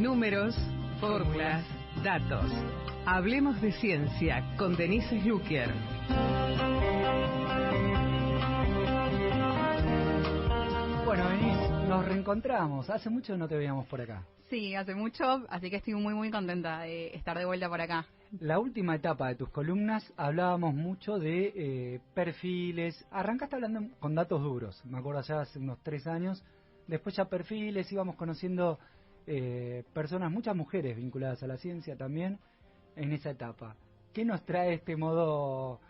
Números, fórmulas, datos. Hablemos de ciencia con Denise Luquier. Bueno, Denise, nos reencontramos. Hace mucho no te veíamos por acá. Sí, hace mucho, así que estoy muy contenta de estar de vuelta por acá. La última etapa de tus columnas hablábamos mucho de perfiles. Arrancaste hablando con datos duros, me acuerdo ya hace unos 3 años. Después ya perfiles, íbamos conociendo personas, muchas mujeres vinculadas a la ciencia también en esa etapa. ¿Qué nos trae este modo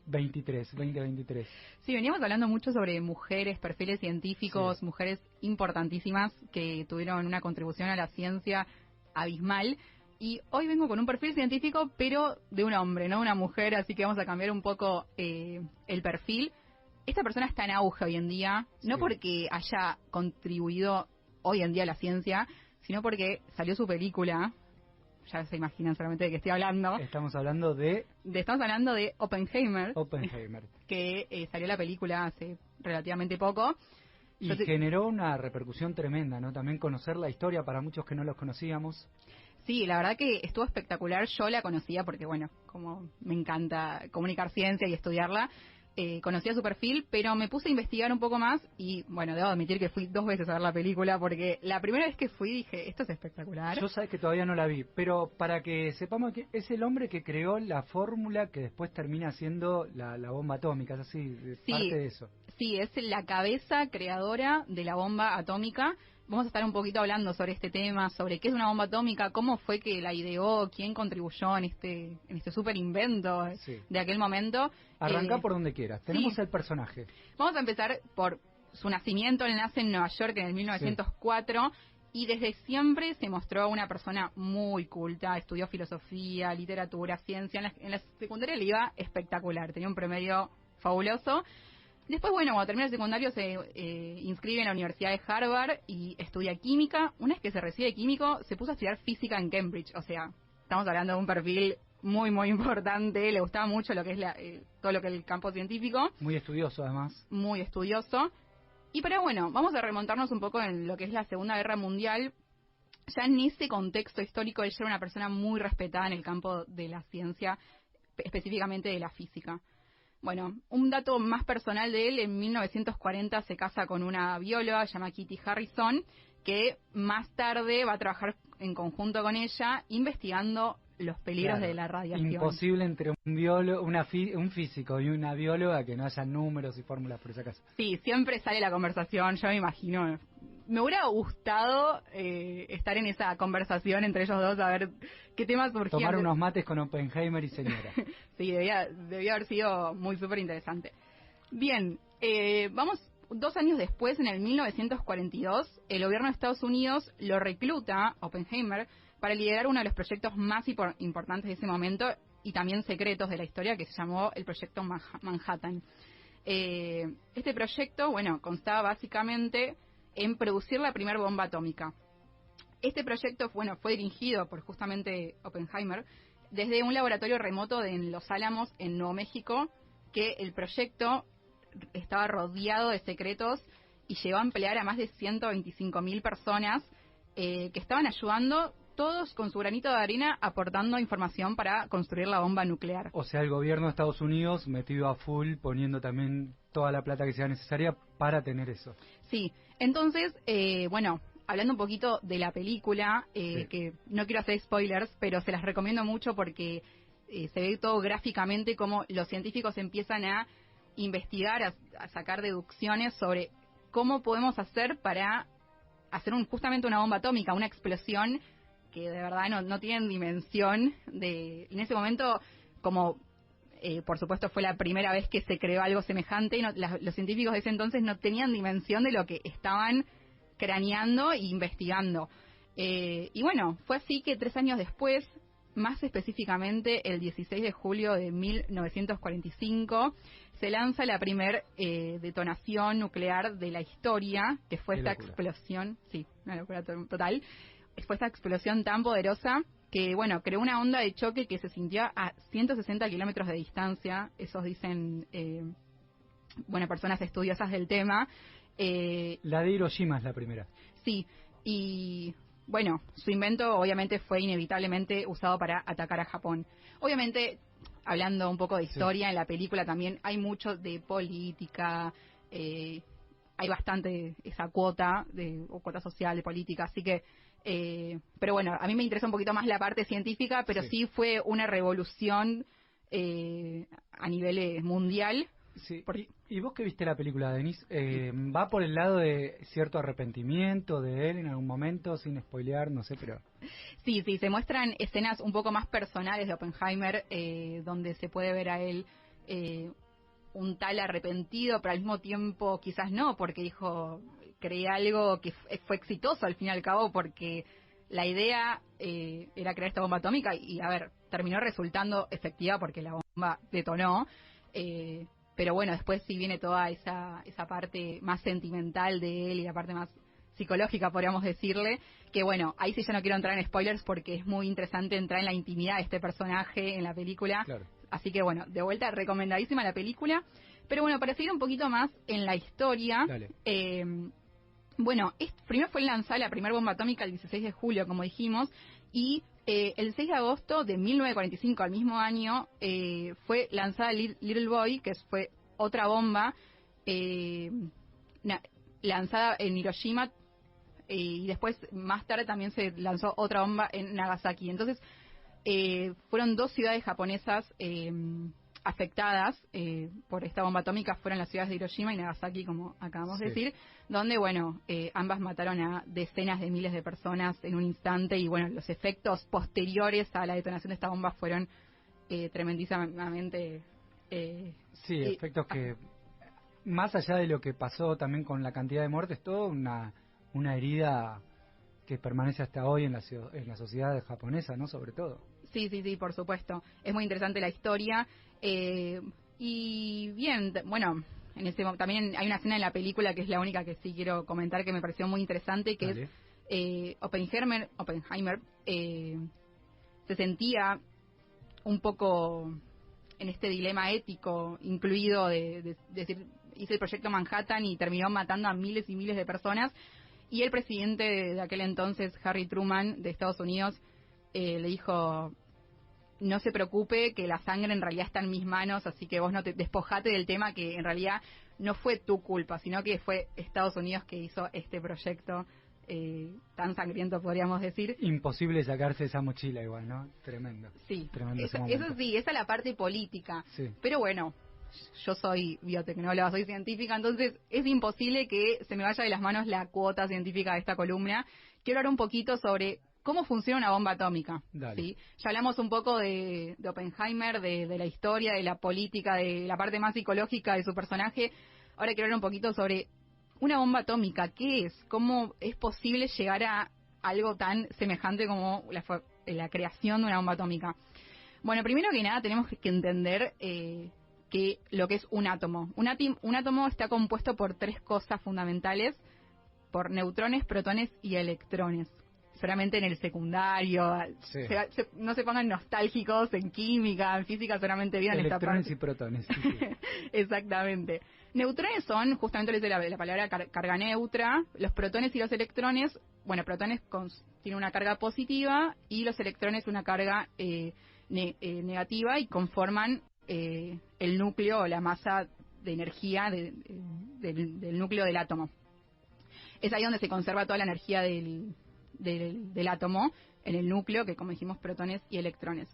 2023? Sí, veníamos hablando mucho sobre mujeres, perfiles científicos, sí. Mujeres importantísimas que tuvieron una contribución a la ciencia abismal. Y hoy vengo con un perfil científico, pero de un hombre, no de una mujer, así que vamos a cambiar un poco el perfil. Esta persona está en auge hoy en día, sí. No porque haya contribuido hoy en día a la ciencia, sino porque salió su película. Ya se imaginan solamente de qué estoy hablando. Estamos hablando de Oppenheimer. Oppenheimer. Que salió la película hace relativamente poco. Y generó una repercusión tremenda, ¿no? También conocer la historia para muchos que no los conocíamos. Sí, la verdad que estuvo espectacular. Yo la conocía porque, bueno, como me encanta comunicar ciencia y estudiarla, conocía su perfil, pero me puse a investigar un poco más y, bueno, debo admitir que fui 2 veces a ver la película porque la primera vez que fui dije, esto es espectacular. Yo sabes que todavía no la vi, pero para que sepamos que es el hombre que creó la fórmula que después termina siendo la bomba atómica, es así, sí, parte de eso. Sí, es la cabeza creadora de la bomba atómica. Vamos a estar un poquito hablando sobre este tema, sobre qué es una bomba atómica, cómo fue que la ideó, quién contribuyó en este super invento sí. De aquel momento. Arranca por donde quieras. Tenemos sí. El personaje. Vamos a empezar por su nacimiento. Él nace en Nueva York en el 1904 sí. Y desde siempre se mostró una persona muy culta. Estudió filosofía, literatura, ciencia. En la secundaria le iba espectacular. Tenía un promedio fabuloso. Después, bueno, cuando termina el secundario se inscribe en la Universidad de Harvard y estudia química. Una vez que se recibe de químico, se puso a estudiar física en Cambridge. O sea, estamos hablando de un perfil muy importante. Le gustaba mucho lo que es todo lo que es el campo científico. Muy estudioso, además. Muy estudioso. Y pero bueno, vamos a remontarnos un poco en lo que es la Segunda Guerra Mundial. Ya en ese contexto histórico, ella era una persona muy respetada en el campo de la ciencia, específicamente de la física. Bueno, un dato más personal de él, en 1940 se casa con una bióloga llamada Kitty Harrison, que más tarde va a trabajar en conjunto con ella investigando los peligros de la radiación. Imposible entre un biólogo, un físico y una bióloga que no haya números y fórmulas por esa casa. Sí, siempre sale la conversación, yo me imagino. Me hubiera gustado estar en esa conversación entre ellos dos, a ver qué temas surgían. Tomar unos mates con Oppenheimer y señora. Sí, debía haber sido muy súper interesante. Bien, vamos 2 años después, en el 1942, el gobierno de Estados Unidos lo recluta, Oppenheimer, para liderar uno de los proyectos más importantes de ese momento y también secretos de la historia, que se llamó el Proyecto Manhattan. Este proyecto, bueno, constaba básicamente en producir la primera bomba atómica. Este proyecto, bueno, fue dirigido por justamente Oppenheimer desde un laboratorio remoto en Los Álamos, en Nuevo México, que el proyecto estaba rodeado de secretos y llegó a emplear a más de 125.000 personas que estaban ayudando, todos con su granito de arena, aportando información para construir la bomba nuclear. O sea, el gobierno de Estados Unidos metido a full, poniendo también toda la plata que sea necesaria para tener eso. Sí, entonces, bueno, hablando un poquito de la película, sí. Que no quiero hacer spoilers, pero se las recomiendo mucho porque se ve todo gráficamente cómo los científicos empiezan a investigar, a sacar deducciones sobre cómo podemos hacer para hacer justamente una bomba atómica, una explosión que de verdad no tienen dimensión de. En ese momento, como por supuesto fue la primera vez que se creó algo semejante, y los científicos de ese entonces no tenían dimensión de lo que estaban craneando e investigando. Y bueno, fue así que 3 años después, más específicamente el 16 de julio de 1945, se lanza la primer detonación nuclear de la historia, que fue esta explosión, sí, una locura total, fue esta explosión tan poderosa que, bueno, creó una onda de choque que se sintió a 160 kilómetros de distancia, esos dicen, bueno, personas estudiosas del tema. La de Hiroshima es la primera. Sí, y bueno, su invento obviamente fue inevitablemente usado para atacar a Japón. Obviamente, hablando un poco de historia, en la película también hay mucho de política, hay bastante esa cuota, o cuota social, de política, así que, pero bueno, a mí me interesa un poquito más la parte científica, pero sí fue una revolución a nivel mundial. Sí. ¿Y vos que viste la película, Denise? ¿Va por el lado de cierto arrepentimiento de él en algún momento, sin spoilear, no sé, pero...? Sí, se muestran escenas un poco más personales de Oppenheimer, donde se puede ver a él un tal arrepentido, pero al mismo tiempo quizás no, porque dijo, creé algo que fue exitoso al fin y al cabo, porque la idea era crear esta bomba atómica y, a ver, terminó resultando efectiva porque la bomba detonó, pero bueno, después sí viene toda esa parte más sentimental de él y la parte más psicológica, podríamos decirle, que bueno, ahí sí ya no quiero entrar en spoilers porque es muy interesante entrar en la intimidad de este personaje en la película. Claro. Así que bueno, de vuelta, recomendadísima la película. Pero bueno, para seguir un poquito más en la historia, bueno, primero fue lanzada la primera bomba atómica el 16 de julio, como dijimos, y el 6 de agosto de 1945, al mismo año, fue lanzada Little Boy, que fue otra bomba lanzada en Hiroshima, y después, más tarde, también se lanzó otra bomba en Nagasaki. Entonces, fueron 2 ciudades japonesas afectadas por esta bomba atómica, fueron las ciudades de Hiroshima y Nagasaki, como acabamos de decir, donde, bueno, ambas mataron a decenas de miles de personas en un instante, y bueno, los efectos posteriores a la detonación de esta bomba fueron tremendísimamente... efectos que, más allá de lo que pasó también con la cantidad de muertes, todo una herida que permanece hasta hoy en la sociedad japonesa, ¿no? Sobre todo. Sí, por supuesto. Es muy interesante la historia. Y bien, bueno, también hay una escena en la película que es la única que sí quiero comentar que me pareció muy interesante, que es Oppenheimer se sentía un poco en este dilema ético incluido de decir, hice el proyecto Manhattan y terminó matando a miles y miles de personas, y el presidente de aquel entonces, Harry Truman, de Estados Unidos, le dijo, no se preocupe, que la sangre en realidad está en mis manos, así que vos no te despojate del tema, que en realidad no fue tu culpa, sino que fue Estados Unidos que hizo este proyecto tan sangriento, podríamos decir. Imposible sacarse esa mochila igual, ¿no? Tremendo. Sí, tremendo eso sí, esa es la parte política. Sí. Pero bueno, yo soy biotecnóloga, soy científica, entonces es imposible que se me vaya de las manos la cuota científica de esta columna. Quiero hablar un poquito sobre cómo funciona una bomba atómica. ¿Sí? Ya hablamos un poco de Oppenheimer, de la historia, de la política, de la parte más psicológica de su personaje. Ahora quiero hablar un poquito sobre una bomba atómica. ¿Qué es? ¿Cómo es posible llegar a algo tan semejante como la creación de una bomba atómica? Bueno, primero que nada tenemos que entender que lo que es un átomo. Un átomo está compuesto por 3 cosas fundamentales, por neutrones, protones y electrones. Solamente en el secundario, no se pongan nostálgicos en química, en física, solamente vieron esta parte. Electrones y protones. Sí. Exactamente. Neutrones son, justamente les doy la palabra carga neutra, los protones y los electrones, bueno, protones tienen una carga positiva y los electrones una carga negativa, y conforman el núcleo o la masa de energía del núcleo del átomo. Es ahí donde se conserva toda la energía del átomo, en el núcleo, que como dijimos, protones y electrones.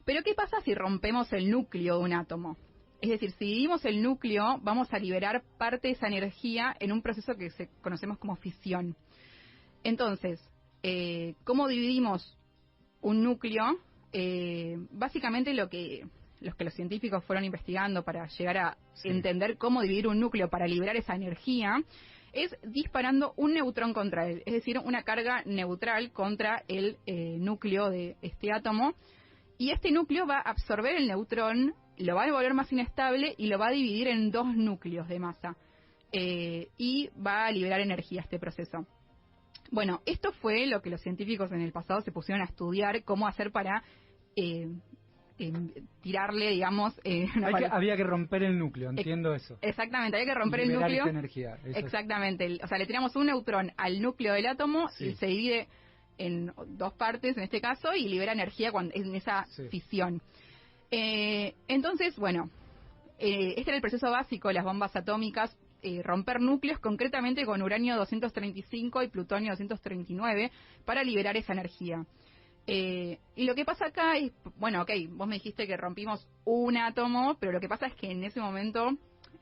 Pero ¿qué pasa si rompemos el núcleo de un átomo? Es decir, si dividimos el núcleo, vamos a liberar parte de esa energía en un proceso que conocemos como fisión. Entonces, ¿cómo dividimos un núcleo? Básicamente los científicos fueron investigando para llegar a entender cómo dividir un núcleo para liberar esa energía, es disparando un neutrón contra él, es decir, una carga neutral contra el núcleo de este átomo, y este núcleo va a absorber el neutrón, lo va a volver más inestable y lo va a dividir en 2 núcleos de masa, y va a liberar energía este proceso. Bueno, esto fue lo que los científicos en el pasado se pusieron a estudiar, cómo hacer para tirarle, digamos... había que romper el núcleo, entiendo eso. Exactamente, había que romper el núcleo. Esta energía. Exactamente, o sea, le tiramos un neutrón al núcleo del átomo y se divide en dos partes en este caso y libera energía cuando en esa fisión. Entonces, bueno, este era el proceso básico de las bombas atómicas, romper núcleos concretamente con uranio 235 y plutonio 239 para liberar esa energía. Y lo que pasa acá es, bueno, ok, vos me dijiste que rompimos un átomo, pero lo que pasa es que en ese momento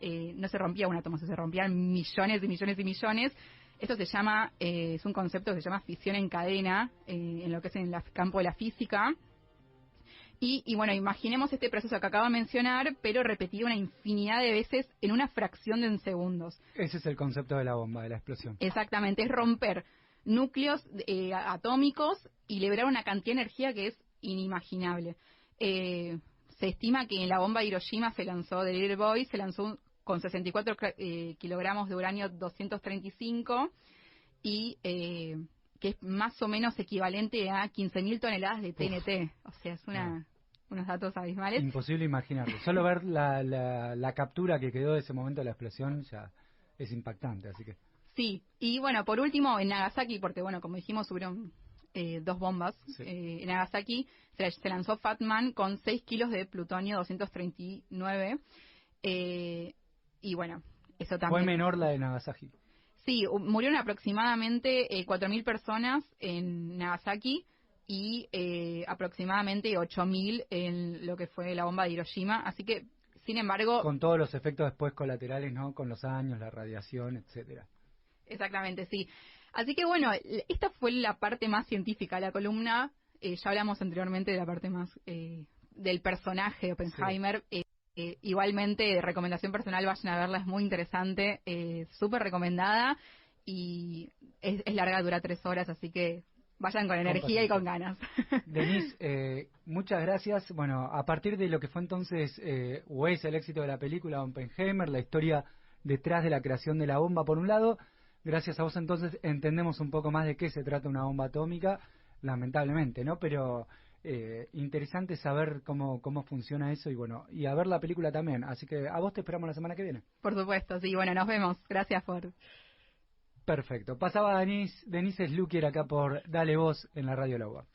no se rompía un átomo, se rompían millones y millones y millones. Esto se llama, es un concepto que se llama fisión en cadena, en lo que es en el campo de la física. Y bueno, imaginemos este proceso que acabo de mencionar, pero repetido una infinidad de veces en una fracción de segundos. Ese es el concepto de la bomba, de la explosión. Exactamente, es romper núcleos atómicos y liberar una cantidad de energía que es inimaginable. Se estima que en la bomba de Hiroshima se lanzó, de Little Boy, se lanzó con 64 kilogramos de uranio 235 y que es más o menos equivalente a 15.000 toneladas de TNT. O sea, es unos datos abismales. Imposible imaginarlo. Solo ver la captura que quedó de ese momento de la explosión ya es impactante, así que... Sí, y bueno, por último, en Nagasaki, porque bueno, como dijimos, hubieron dos bombas. Sí. En Nagasaki se lanzó Fat Man con 6 kilos de plutonio 239. Y bueno, eso también... Fue menor la de Nagasaki. Sí, murieron aproximadamente 4.000 personas en Nagasaki y aproximadamente 8.000 en lo que fue la bomba de Hiroshima. Así que, sin embargo... Con todos los efectos después colaterales, ¿no? Con los años, la radiación, etcétera. Exactamente, sí. Así que bueno, esta fue la parte más científica de la columna. Ya hablamos anteriormente de la parte más del personaje de Oppenheimer. Sí. Igualmente, de recomendación personal, vayan a verla, es muy interesante, súper recomendada y es larga, dura 3 horas, así que vayan con energía y con ganas. Denise, muchas gracias. Bueno, a partir de lo que fue entonces, o es el éxito de la película Oppenheimer, la historia detrás de la creación de la bomba, por un lado, gracias a vos entonces entendemos un poco más de qué se trata una bomba atómica, lamentablemente, ¿no? Pero... interesante saber cómo funciona eso y bueno, y a ver la película también, así que a vos te esperamos la semana que viene. Por supuesto, sí, bueno, nos vemos, gracias por... Perfecto, pasaba Denise Slukier acá por Dale Voz en la Radio La UBA.